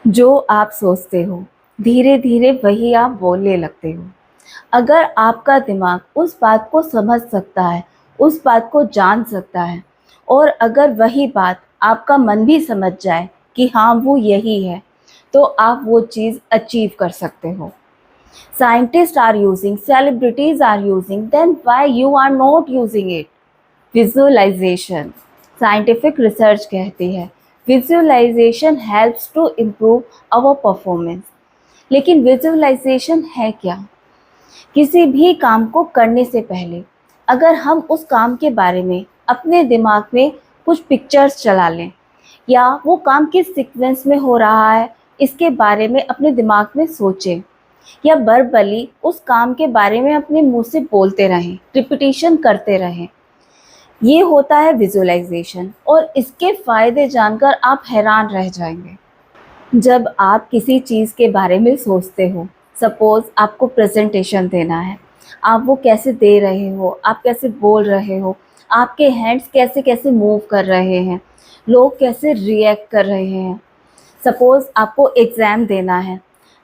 जो आप सोचते हो, धीरे धीरे वही आप बोलने लगते हो। अगर आपका दिमाग उस बात को समझ सकता है, उस बात को जान सकता है, और अगर वही बात आपका मन भी समझ जाए कि हाँ वो यही है, तो आप वो चीज़ अचीव कर सकते हो। Scientists are using, celebrities are using, then why you are not using it? Visualization. Scientific research कहती है visualization helps to improve our performance. लेकिन visualization है क्या? किसी भी काम को करने से पहले अगर हम उस काम के बारे में अपने दिमाग में कुछ पिक्चर्स चला लें, या वो काम किस सीक्वेंस में हो रहा है इसके बारे में अपने दिमाग में सोचें, या वर्बली उस काम के बारे में अपने मुंह से बोलते रहें, रिपीटिशन करते रहें, ये होता है विजुअलाइजेशन। और इसके फ़ायदे जानकर आप हैरान रह जाएंगे। जब आप किसी चीज़ के बारे में सोचते हो, सपोज़ आपको प्रेजेंटेशन देना है, आप वो कैसे दे रहे हो, आप कैसे बोल रहे हो, आपके हैंड्स कैसे कैसे मूव कर रहे हैं, लोग कैसे रिएक्ट कर रहे हैं। सपोज़ आपको एग्ज़ाम देना है,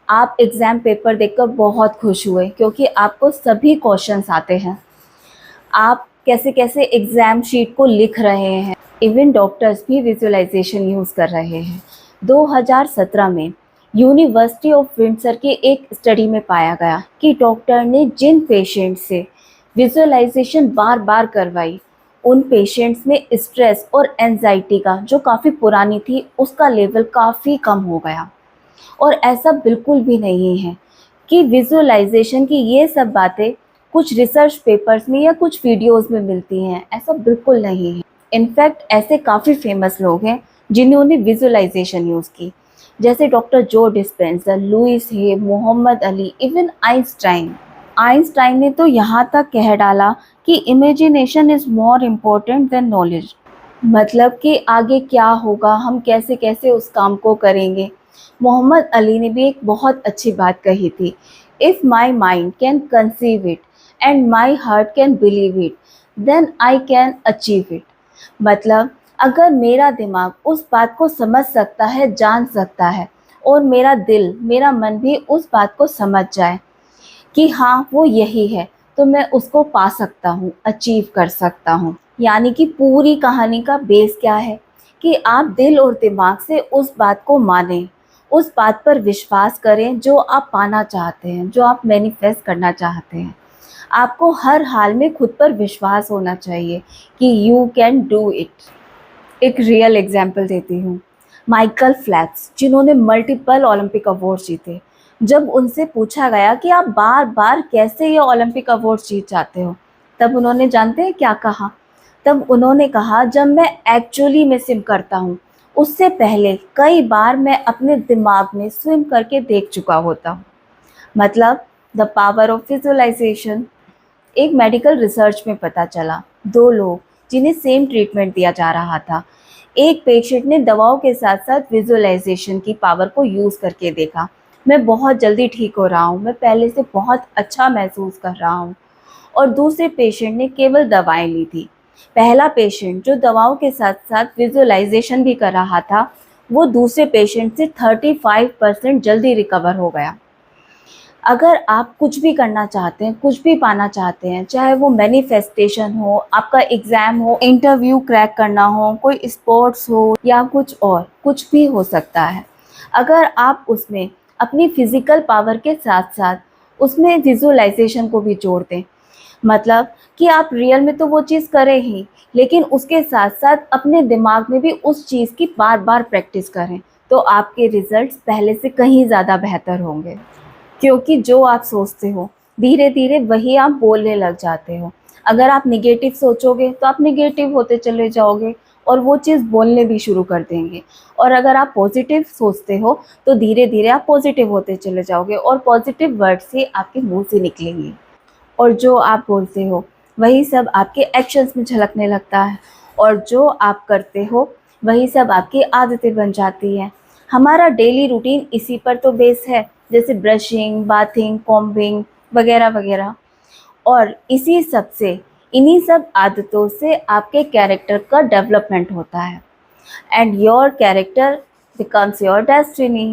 आप एग्ज़ाम पेपर देखकर बहुत खुश हुए क्योंकि आपको सभी क्वेश्चंस आते हैं। आप कैसे-कैसे एग्ज़ाम शीट को लिख रहे हैं। इवन डॉक्टर्स भी विजुअलाइज़ेशन यूज़ कर रहे हैं। 2017 में यूनिवर्सिटी ऑफ विंडसर की एक स्टडी में पाया गया कि डॉक्टर ने जिन पेशेंट से विजुअलाइज़ेशन बार-बार करवाई, उन पेशेंट्स में स्ट्रेस और एंग्ज़ायटी का, जो काफ़ी पुरानी थी, उसका लेवल काफ़ी कम हो गया। और ऐसा बिल्कुल भी नहीं है कि विजुअलाइजेशन की ये सब बातें कुछ रिसर्च पेपर्स में या कुछ वीडियोस में मिलती हैं, ऐसा बिल्कुल नहीं है। इनफैक्ट ऐसे काफ़ी फेमस लोग हैं जिन्होंने विजुअलाइजेशन यूज़ की, जैसे doctor Joe Dispenza, Louise Hay, Muhammad Ali, even Einstein. Einstein ने तो यहाँ तक कह डाला कि imagination is more important than knowledge. मतलब कि आगे क्या होगा, हम कैसे कैसे उस काम को करेंगे। मोहम्मद अली ने भी एक बहुत अच्छी बात कही थी, if my mind can conceive it and my heart can believe it, then I can achieve it. मतलब अगर मेरा दिमाग उस बात को समझ सकता है, जान सकता है, और मेरा दिल, मेरा मन भी उस बात को समझ जाए कि हाँ वो यही है, तो मैं उसको पा सकता हूँ, अचीव कर सकता हूँ। यानी कि पूरी कहानी का बेस क्या है कि आप दिल और दिमाग से उस बात को मानें, उस बात पर विश्वास करें जो आप पाना चाहते हैं, जो आप मैनिफेस्ट करना चाहते हैं। आपको हर हाल में खुद पर विश्वास होना चाहिए कि यू कैन डू इट। एक रियल एग्जाम्पल देती हूँ। माइकल फेल्प्स, जिन्होंने मल्टीपल ओलंपिक अवार्ड जीते, जब उनसे पूछा गया कि आप बार बार कैसे ये ओलंपिक अवार्ड जीत जाते हो, तब उन्होंने, जानते हैं क्या कहा? तब उन्होंने कहा, जब मैं एक्चुअली में स्विम करता हूँ, उससे पहले कई बार मैं अपने दिमाग में स्विम करके देख चुका होता हूँ। मतलब द पावर ऑफ विजुअलाइजेशन। एक मेडिकल रिसर्च में पता चला, दो लोग जिन्हें सेम ट्रीटमेंट दिया जा रहा था, एक पेशेंट ने दवाओं के साथ साथ विजुअलाइजेशन की पावर को यूज़ करके देखा, मैं बहुत जल्दी ठीक हो रहा हूँ, मैं पहले से बहुत अच्छा महसूस कर रहा हूँ। और दूसरे पेशेंट ने केवल दवाएं ली थी। पहला पेशेंट जो दवाओं के साथ साथ विजुअलाइजेशन भी कर रहा था, वो दूसरे पेशेंट से 35% जल्दी रिकवर हो गया। अगर आप कुछ भी करना चाहते हैं, कुछ भी पाना चाहते हैं, चाहे वो मैनिफेस्टेशन हो, आपका एग्ज़ाम हो, इंटरव्यू क्रैक करना हो, कोई स्पोर्ट्स हो, या कुछ और, कुछ भी हो सकता है। अगर आप उसमें अपनी फ़िज़िकल पावर के साथ-साथ उसमें विज़ुअलाइज़ेशन को भी जोड़ दें, मतलब कि आप रियल में तो वो चीज़ करें ही, लेकिन उसके साथ-साथ अपने दिमाग में भी उस चीज़ की बार-बार प्रैक्टिस करें, तो आपके रिज़ल्ट्स पहले से कहीं ज़्यादा बेहतर होंगे। क्योंकि जो आप सोचते हो, धीरे-धीरे वही आप बोलने लग जाते हो। अगर आप नेगेटिव सोचोगे तो आप नेगेटिव होते चले जाओगे और वो चीज़ बोलने भी शुरू कर देंगे। और अगर आप पॉजिटिव सोचते हो तो धीरे-धीरे आप पॉजिटिव होते चले जाओगे और पॉजिटिव वर्ड्स ही आपके मुँह से निकलेंगे। और जो आप बोलते हो वही सब आपके एक्शंस में झलकने लगता है, और जो आप करते हो वही सब आपकी आदतें बन जाती हैं। हमारा डेली रूटीन इसी पर तो बेस है, जैसे ब्रशिंग, बाथिंग, कॉम्बिंग वगैरह वगैरह। और इसी सब से, इन्हीं सब आदतों से आपके कैरेक्टर का डेवलपमेंट होता है। And your character becomes your destiny.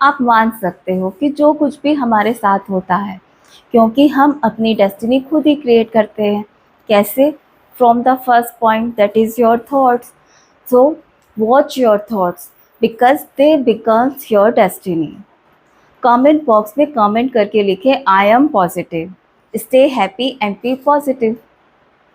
आप मान सकते हो कि जो कुछ भी हमारे साथ होता है, क्योंकि हम अपनी डेस्टिनी खुद ही क्रिएट करते हैं। कैसे? From the first point that is your thoughts. So watch your thoughts because they becomes your destiny. Comment box में कमेंट करके लिखें I am positive. Stay happy and be positive.